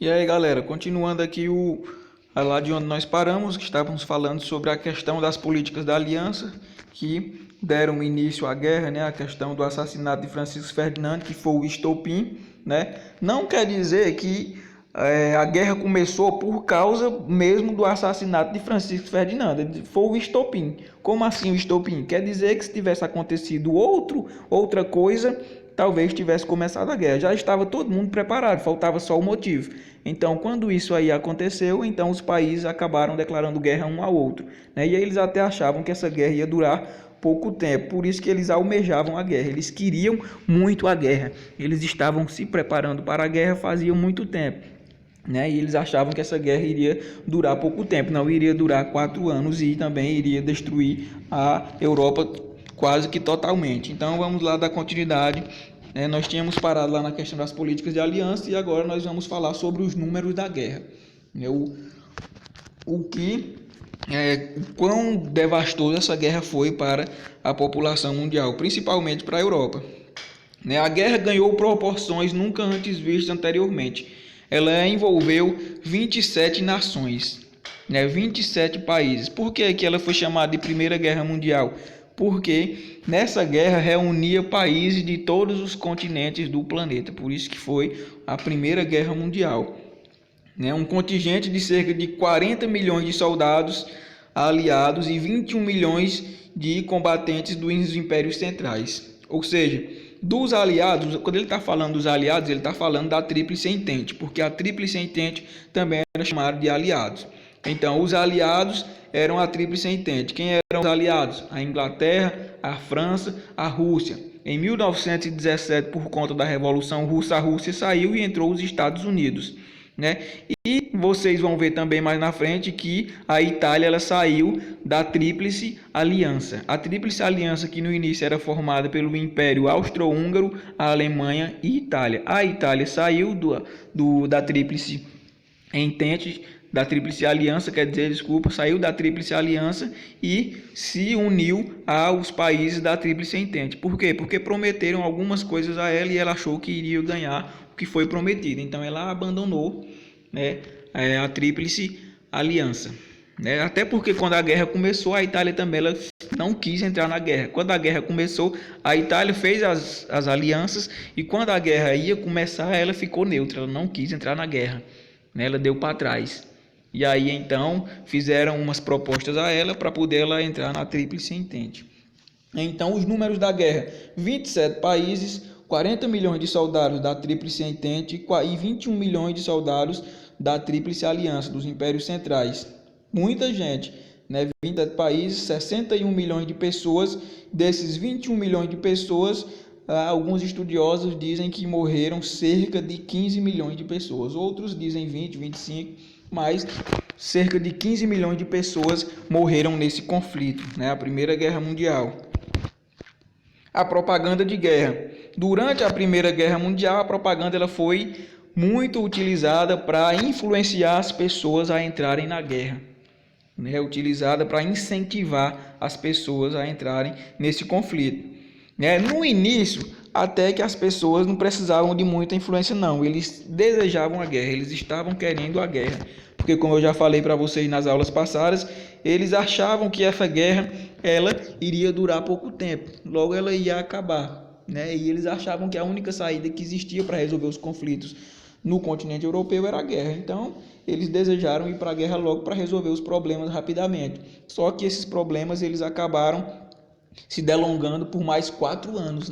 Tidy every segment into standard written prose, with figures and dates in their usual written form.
E aí, galera, continuando aqui lá de onde nós paramos, que estávamos falando sobre a questão das políticas da aliança que deram início à guerra, né? A questão do assassinato de Francisco Ferdinand, que foi o estopim, né? Não quer dizer que a guerra começou por causa mesmo do assassinato de Francisco Ferdinand. Foi o estopim. Como assim o estopim? Quer dizer que se tivesse acontecido outra coisa, talvez tivesse começado a guerra. Já estava todo mundo preparado, faltava só o motivo. Então, quando isso aí aconteceu, então os países acabaram declarando guerra um ao outro, né? E aí eles até achavam que essa guerra ia durar pouco tempo, por isso que eles almejavam a guerra, eles queriam muito a guerra, eles estavam se preparando para a guerra fazia muito tempo, né? E eles achavam que essa guerra iria durar pouco tempo, não iria durar 4 anos e também iria destruir a Europa quase que totalmente. Então vamos lá dar continuidade. Nós tínhamos parado lá na questão das políticas de aliança e agora nós vamos falar sobre os números da guerra. O quão devastadora essa guerra foi para a população mundial, principalmente para a Europa. A guerra ganhou proporções nunca antes vistas anteriormente. Ela envolveu 27 nações, 27 países. Por que ela foi chamada de Primeira Guerra Mundial? Porque nessa guerra reunia países de todos os continentes do planeta. Por isso que foi a Primeira Guerra Mundial. Um contingente de cerca de 40 milhões de soldados aliados e 21 milhões de combatentes dos impérios centrais. Ou seja, dos aliados, quando ele está falando dos aliados, ele está falando da Tríplice Entente, porque a Tríplice Entente também era chamada de aliados. Então, os aliados eram a Tríplice Entente. Quem eram os aliados? A Inglaterra, a França, a Rússia. Em 1917, por conta da Revolução Russa, a Rússia saiu e entrou os Estados Unidos, né? E vocês vão ver também mais na frente que a Itália ela saiu da Tríplice Aliança. A Tríplice Aliança que no início era formada pelo Império Austro-Húngaro, a Alemanha e Itália. A Itália saiu da Tríplice Entente, da Tríplice Aliança, saiu da Tríplice Aliança e se uniu aos países da Tríplice Entente. Por quê? Porque prometeram algumas coisas a ela e ela achou que iria ganhar que foi prometido, então ela abandonou, a Tríplice Aliança, até porque quando a guerra começou, a Itália também ela não quis entrar na guerra. Quando a guerra começou, a Itália fez as alianças e quando a guerra ia começar, ela ficou neutra, ela não quis entrar na guerra, ela deu para trás. E aí então fizeram umas propostas a ela para poder ela entrar na Tríplice Entente. Então os números da guerra: 27 países, 40 milhões de soldados da Tríplice Entente e 21 milhões de soldados da Tríplice Aliança, dos Impérios Centrais. Muita gente, 27 países, 61 milhões de pessoas. Desses 21 milhões de pessoas, alguns estudiosos dizem que morreram cerca de 15 milhões de pessoas. Outros dizem 20, 25, mas cerca de 15 milhões de pessoas morreram nesse conflito, a Primeira Guerra Mundial. A propaganda de guerra. Durante a Primeira Guerra Mundial, a propaganda ela foi muito utilizada para influenciar as pessoas a entrarem na guerra, utilizada para incentivar as pessoas a entrarem nesse conflito. No início, até que as pessoas não precisavam de muita influência não, eles desejavam a guerra, eles estavam querendo a guerra, porque como eu já falei para vocês nas aulas passadas, eles achavam que essa guerra ela iria durar pouco tempo, logo ela ia acabar, e eles achavam que a única saída que existia para resolver os conflitos no continente europeu era a guerra. Então eles desejaram ir para a guerra logo para resolver os problemas rapidamente, só que esses problemas eles acabaram se delongando por mais 4 anos,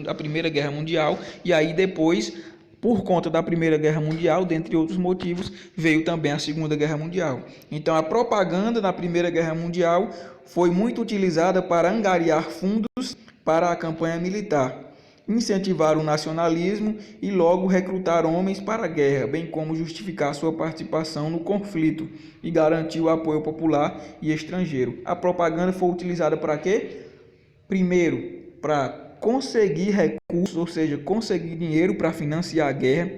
a Primeira Guerra Mundial, e aí depois, por conta da Primeira Guerra Mundial, dentre outros motivos, veio também a Segunda Guerra Mundial. Então a propaganda na Primeira Guerra Mundial foi muito utilizada para angariar fundos para a campanha militar, incentivar o nacionalismo e logo recrutar homens para a guerra, bem como justificar sua participação no conflito e garantir o apoio popular e estrangeiro. A propaganda foi utilizada para quê? Primeiro, para conseguir recursos, ou seja, conseguir dinheiro para financiar a guerra,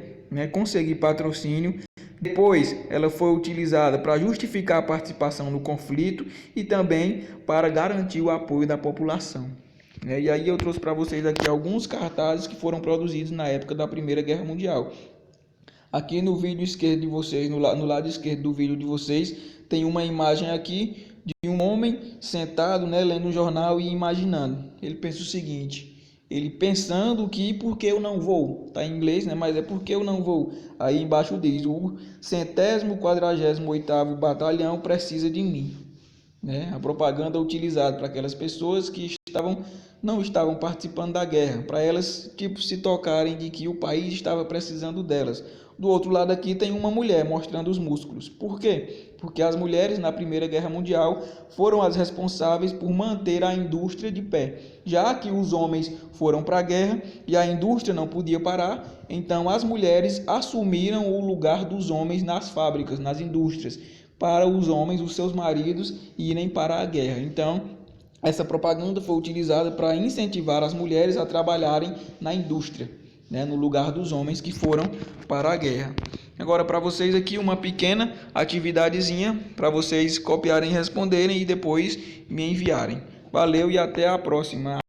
conseguir patrocínio. Depois, ela foi utilizada para justificar a participação no conflito e também para garantir o apoio da população. E aí eu trouxe para vocês aqui alguns cartazes que foram produzidos na época da Primeira Guerra Mundial. Aqui no vídeo esquerdo de vocês, no lado esquerdo do vídeo de vocês, tem uma imagem aqui de um homem sentado, né, lendo um jornal e imaginando. Ele pensa o seguinte, ele pensando que por que eu não vou? Está em inglês, né, mas é por que eu não vou? Aí embaixo diz, o 148º Batalhão precisa de mim. Né? A propaganda utilizada para aquelas pessoas que não estavam participando da guerra, para elas se tocarem de que o país estava precisando delas. Do outro lado aqui tem uma mulher mostrando os músculos. Por quê? Porque as mulheres na Primeira Guerra Mundial foram as responsáveis por manter a indústria de pé. Já que os homens foram para a guerra e a indústria não podia parar, então as mulheres assumiram o lugar dos homens nas fábricas, nas indústrias, para os homens, os seus maridos, irem para a guerra. Então, essa propaganda foi utilizada para incentivar as mulheres a trabalharem na indústria, né, no lugar dos homens que foram para a guerra. Agora, para vocês aqui, uma pequena atividadezinha para vocês copiarem e responderem e depois me enviarem. Valeu e até a próxima!